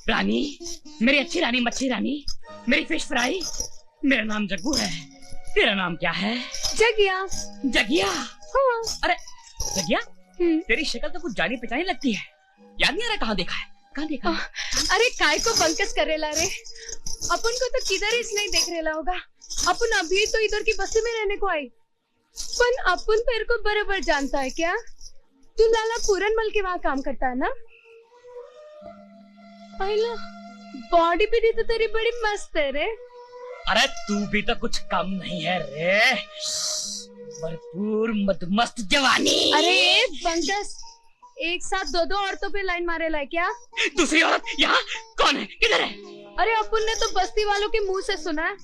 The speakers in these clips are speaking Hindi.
रानी, मेरी अच्छी रानी, मच्छी रानी, मेरी फिश फ्राई। मेरा नाम जग्गू है, तेरा नाम क्या है? जगिया। जगिया? हाँ। अरे जगिया, तेरी शक्ल तो कुछ जानी पहचानी लगती है। याद नहीं आ रहा कहाँ देखा है? कहाँ देखा है? अरे काय को बंकस करेला रे, अपन को तो किधर ही नहीं देख रेला होगा। अपन अभी तो इधर की बस्ती में रहने को आई, पर अपन तेरे को बराबर जानता है क्या? तू लाला पूरनमल के वहाँ काम करता है ना? पहला बॉडी भी तो तेरी बड़ी मस्त है रे। अरे तू भी तो कुछ कम नहीं है रे, भरपूर मदमस्त जवानी। अरे बंकस, एक साथ दो औरतों पे लाइन मारे ला क्या? दूसरी औरत यहाँ कौन है, किधर है? अरे अपन ने तो बस्ती वालों के मुंह से सुना है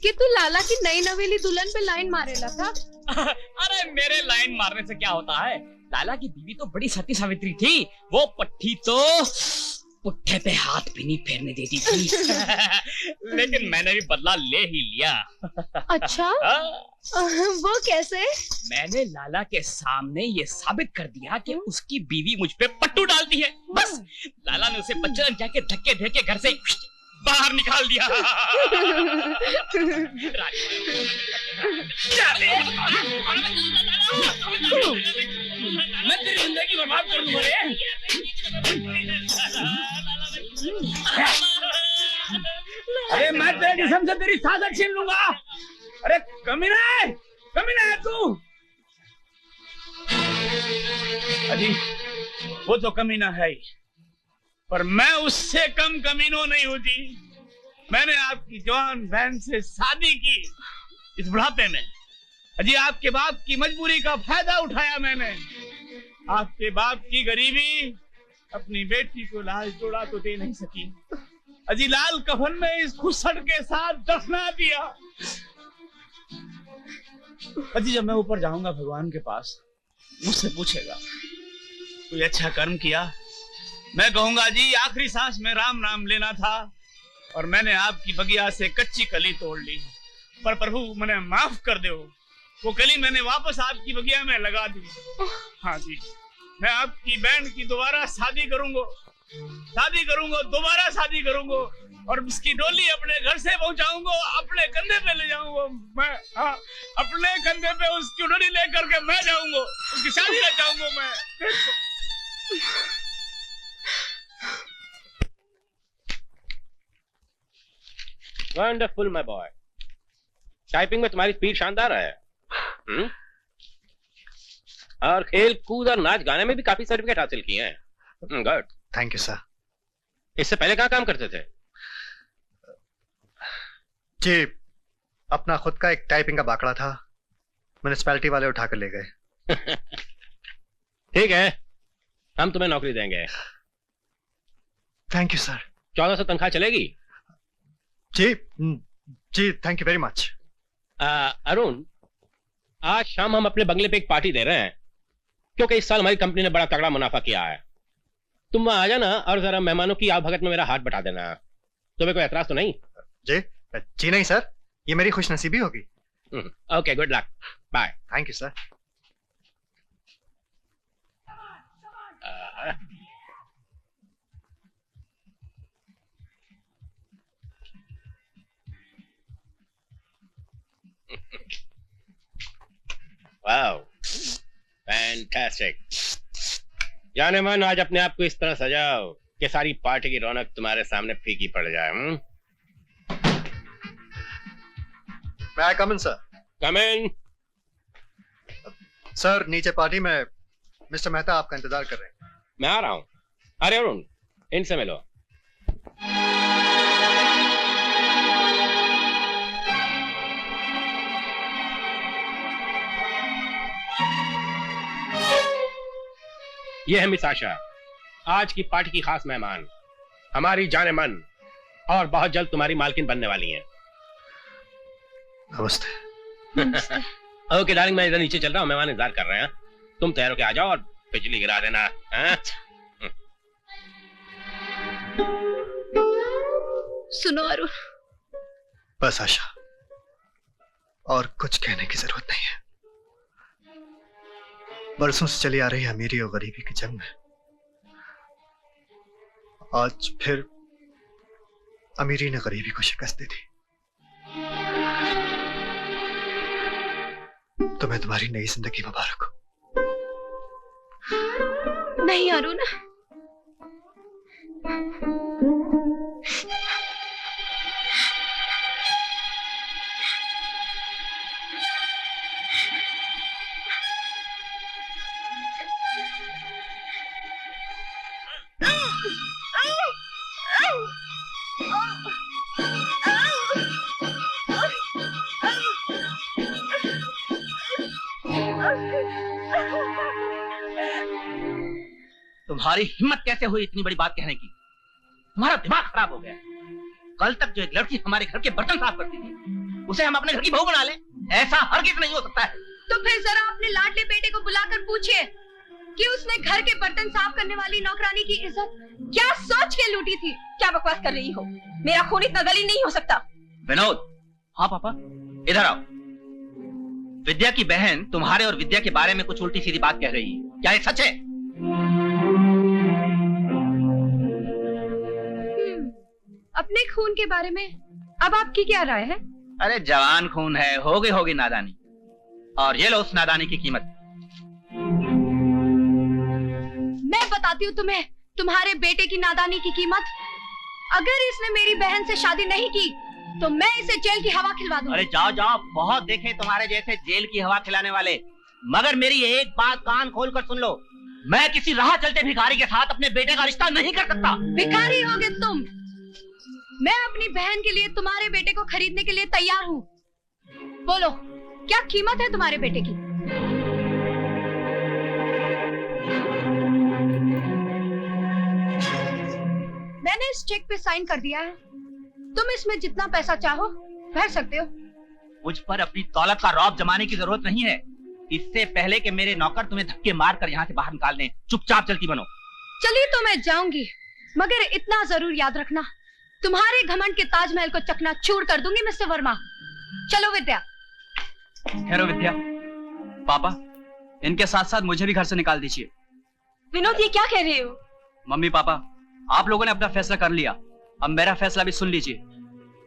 कि तू लाला की नई नवेली दुल्हन पे लाइन मारेला था। अरे मेरे लाइन मारने से क्या होता है? लाला की बीवी तो बड़ी सती सावित्री थी, वो पट्टी तो पुट्ठे पे हाथ भी नहीं फेरने देती थी। लेकिन मैंने भी बदला ले ही लिया। अच्छा? वो कैसे? मैंने लाला के सामने ये साबित कर दिया कि उसकी बीवी मुझ पे पट्टू डालती है। बस लाला ने उसे बच्चन जाके धक्के दे के घर से बाहर निकाल दिया। मैं तेरी जिंदगी बर्बाद कर दूंगा रे। अरे मैं तेरे जिस्म से तेरी ताकत छीन लूंगा। अरे कमीना है तू। अजी वो तो कमीना है ही, पर मैं उससे कम कमीनो नहीं होती। मैंने आपकी जवान बहन से शादी की इस बुढ़ापे में। अजी आपके बाप की मजबूरी का फायदा उठाया मैंने। आपके बाप की गरीबी अपनी बेटी को लाल जोड़ा तो दे नहीं सकी। अजी लाल कफन में इस खुसड़ के साथ दफना दिया। अजी जब मैं ऊपर जाऊंगा भगवान के पास, मुझसे पूछेगा कोई अच्छा कर्म किया? मैं कहूंगा जी आखिरी सांस में राम नाम लेना था और मैंने आपकी बगिया से कच्ची कली तोड़ ली। पर प्रभु मैंने माफ कर दो, वो कली मैंने वापस आपकी बगिया में लगा दी। हाँ जी, मैं आपकी बहन की दोबारा शादी करूंगा, दोबारा शादी करूंगा और उसकी डोली अपने घर से पहुंचाऊंगा, अपने कंधे पे ले जाऊंगा मैं। हाँ, अपने कंधे पे उसकी डोली लेकर के मैं जाऊंगा, उसकी शादी रचाऊंगा मैं। वंडरफुल माय बॉय, टाइपिंग में तुम्हारी स्पीड शानदार है। और खेल कूद और नाच गाने में भी काफी सर्टिफिकेट हासिल किए हैं। Good, thank you sir. इससे पहले कहाँ काम करते थे? जी अपना खुद का एक टाइपिंग का बाकड़ा था, म्युनिसिपैलिटी वाले उठा कर ले गए। ठीक है, हम तुम्हें नौकरी देंगे। Thank you sir. 1400 तनख्वाह चलेगी? जी जी, thank you very much. Arun, आज शाम हम अपने बंगले पे एक पार्टी दे रहे हैं, क्योंकि इस साल हमारी कंपनी ने बड़ा तगड़ा मुनाफा किया है। तुम वहां आ जाना और जरा मेहमानों की आवभगत में मेरा हाथ बटा देना। तुम्हें कोई एतराज तो नहीं? जी जी नहीं सर, ये मेरी खुशनसीबी होगी। Okay, good luck, bye. Thank you sir. Wow, fantastic. जाने मन, आज अपने आप को इस तरह सजाओ कि सारी पार्टी की रौनक तुम्हारे सामने फीकी पड़ जाए। मैं आई कम इन सर? कम इन। सर नीचे पार्टी में मिस्टर मेहता आपका इंतजार कर रहे हैं। मैं आ रहा हूं। अरे अरुण, इनसे मिलो। ये है मिस आशा, आज की पार्टी की खास मेहमान, हमारी जाने मन, और बहुत जल्द तुम्हारी मालकिन बनने वाली हैं। नमस्ते। ओके डार्लिंग, मैं इधर नीचे चल रहा हूँ, मेहमान इंतजार कर रहे हैं। तुम तैयार होके आ जाओ और बिजली गिरा देना। सुनो अरुण, बस आशा, और कुछ कहने की जरूरत नहीं है। बरसों से चली आ रही अमीरी और गरीबी की जंग में आज फिर अमीरी ने गरीबी को शिकस्त दी थी। तुम्हें तुम्हारी नई जिंदगी मुबारक हो। नहीं अरुण, तुम्हारी हिम्मत कैसे हुई इतनी बड़ी बात कहने की? तुम्हारा दिमाग खराब हो गया। कल तक जो एक लड़की हमारे घर के बर्तन साफ करती थी, उसे हम अपने घर की बहू बना लें? ऐसा हरगिज़ नहीं हो सकता है। तो फिर जरा अपने लाडले बेटे को बुलाकर पूछिए कि उसने घर के बर्तन साफ करने वाली नौकरानी की इज्जत क्या सोच के लूटी थी। क्या बकवास कर रही हो? मेरा खून इतना दलील नहीं हो सकता। विनोद। हाँ पापा, इधर आओ। विद्या की बहन तुम्हारे और विद्या के बारे में कुछ उल्टी सीधी बात कह रही है, क्या ये सच है? अपने खून के बारे में अब आपकी क्या राय है? अरे जवान खून है, होगी नादानी, और ये लो उस नादानी की कीमत। मैं बताती हूँ तुम्हें तुम्हारे बेटे की नादानी की कीमत। अगर इसने मेरी बहन से शादी नहीं की तो मैं इसे जेल की हवा खिलवा दूंगी। अरे जाओ जाओ, बहुत देखे तुम्हारे जैसे जेल की हवा खिलाने वाले, मगर मेरी एक बात कान खोल कर सुन लो, मैं किसी राह चलते भिखारी के साथ अपने बेटे का रिश्ता नहीं कर सकता। भिखारी होगे तुम। मैं अपनी बहन के लिए तुम्हारे बेटे को खरीदने के लिए तैयार हूँ। बोलो क्या कीमत है तुम्हारे बेटे की? मैंने इस चेक पे साइन कर दिया है। तुम इसमें जितना पैसा चाहो भर सकते हो। मुझ पर अपनी दौलत का रौब जमाने की जरूरत नहीं है। इससे पहले कि मेरे नौकर तुम्हें धक्के मार कर यहाँ से बाहर निकाल दें, चुपचाप चलती बनो। चलिए तो मैं जाऊंगी, मगर इतना जरूर याद रखना, तुम्हारे घमंड के ताजमहल को चकनाचूर कर दूंगी मिस्टर वर्मा। चलो विद्या। ठहरो विद्या। पापा, इनके साथ साथ मुझे भी घर से निकाल दीजिए। विनोद, ये क्या कह रहे हो? मम्मी पापा, आप लोगों ने अपना फैसला कर लिया, अब मेरा फैसला भी सुन लीजिए।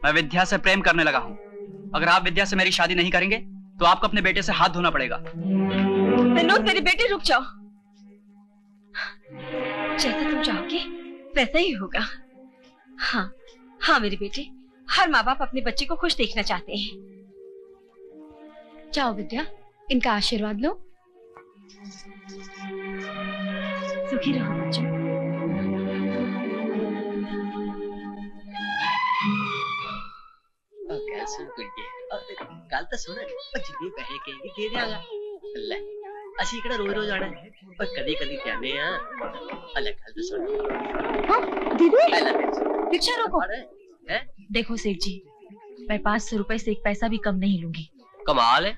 मैं विद्या से प्रेम करने लगा हूँ। अगर आप विद्या से मेरी शादी नहीं करेंगे तो आपको अपने बेटे से हाथ धोना पड़ेगा। विनोद मेरे बेटे, रुक जाओ। जैसा तुम चाहोगे वैसा ही होगा। हाँ हाँ मेरे बेटे, हर माँ बाप अपने बच्चे को खुश देखना चाहते हैं। जाओ विद्या, इनका आशीर्वाद लो। सुखी रहो बच्चों। ਗੱਲ ਤਾਂ ਸੁਣ ਜਿੰਨੇ ਪੈਸੇ ਕਹੇਂਗੇ ਦੇ ਦਿਆਂਗਾ। ਲੈ ਅਸੀਂ ਕਿਹੜਾ ਰੋਜ਼ ਰੋਜ਼ ਆਣਾ ਹੈ, ਪਰ ਕਦੀ ਕਦੀ ਜਾਣੇ ਆ। ਲੈ ਗੱਲ ਤਾਂ ਸੁਣ। हाँ दीदी, ਲੈ रिक्शा रोको। है देखो सेठ जी, मैं 500 रुपए से एक पैसा भी कम नहीं लूंगी। ਕਮਾਲ ਹੈ।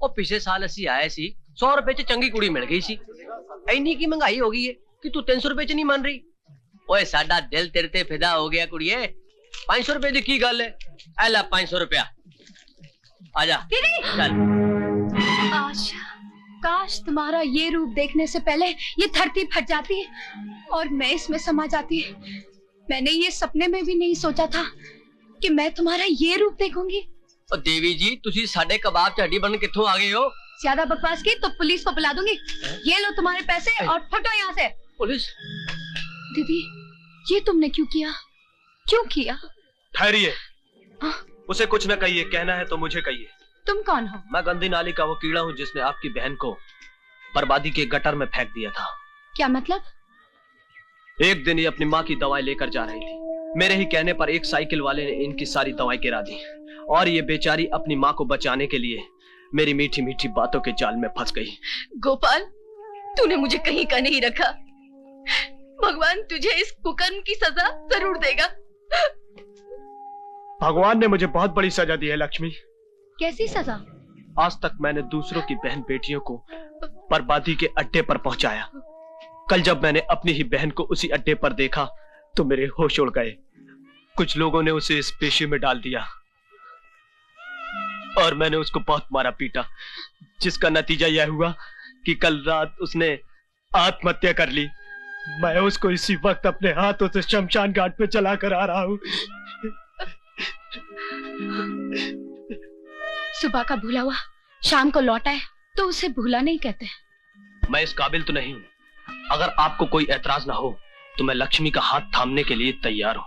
ਉਹ ਪਿਛਲੇ ਸਾਲ ਅਸੀਂ ਆਏ ਸੀ 100 ਰੁਪਏ ਚ ਚੰਗੀ ਕੁੜੀ ਮਿਲ ਗਈ ਸੀ। ਇੰਨੀ ਕੀ ਮਹਿੰਗਾਈ ਹੋ ਗਈ ਹੈ ਕਿ ਤੂੰ 300 ਰੁਪਏ ਚ ਨਹੀਂ ਮੰਨ ਰਹੀ। ਓਏ ਸਾਡਾ ਦਿਲ ਤੇਰੇ ਤੇ ਫਿਦਾ ਹੋ ਗਿਆ ਕੁੜੀਏ। 500 रुपए की गल है। ऐ ला 500 रुपया। आजा चल। आशा, काश तुम्हारा ये रूप देखने से पहले ये धरती फट जाती और मैं इसमें समा जाती। मैंने ये सपने में भी नहीं सोचा था कि मैं तुम्हारा ये रूप देखूंगी। और देवी जी, तुसी साडे कबाब च हड्डी बन कित्थों आ गए हो? ज्यादा बकवास की तो पुलिस को बुला दूंगी। ये लो तुम्हारे पैसे और फटो यहाँ से। पुलिस? दीदी, ये तुमने क्यों किया? क्यों किया? ठहरिए, उसे कुछ न कहिए, कहना है तो मुझे कहिए। तुम कौन हो? मैं गंदी नाली का वो कीड़ा हूँ जिसने आपकी बहन को बर्बादी के गटर में फेंक दिया था। क्या मतलब? एक दिन ये अपनी माँ की दवाई लेकर जा रही थी। मेरे ही कहने पर एक साइकिल वाले ने इनकी सारी दवाई गिरा दी और ये बेचारी अपनी माँ को बचाने के लिए मेरी मीठी मीठी बातों के जाल में फंस गई। गोपाल, तूने मुझे कहीं का नहीं रखा। भगवान तुझे इस कुकर्म की सजा जरूर देगा। भगवान ने मुझे बहुत बड़ी सजा दी है लक्ष्मी। कैसी सजा? आज तक मैंने दूसरों की बहन बेटियों को बर्बादी के अड्डे पर पहुंचाया। कल जब मैंने अपनी ही बहन को उसी अड्डे पर देखा तो मेरे होश उड़ गए। कुछ लोगों ने उसे इस पेशी में डाल दिया और मैंने उसको बहुत मारा पीटा, जिसका नतीजा यह हुआ कि कल रात उसने आत्महत्या कर ली। मैं उसको इसी वक्त अपने हाथों से शमशान घाट पे चला कर आ रहा हूँ। सुबह का भूला हुआ शाम को लौटा है तो उसे भूला नहीं कहते। मैं इस काबिल तो नहीं हूं। अगर आपको कोई एतराज ना हो तो मैं लक्ष्मी का हाथ थामने के लिए तैयार हूं।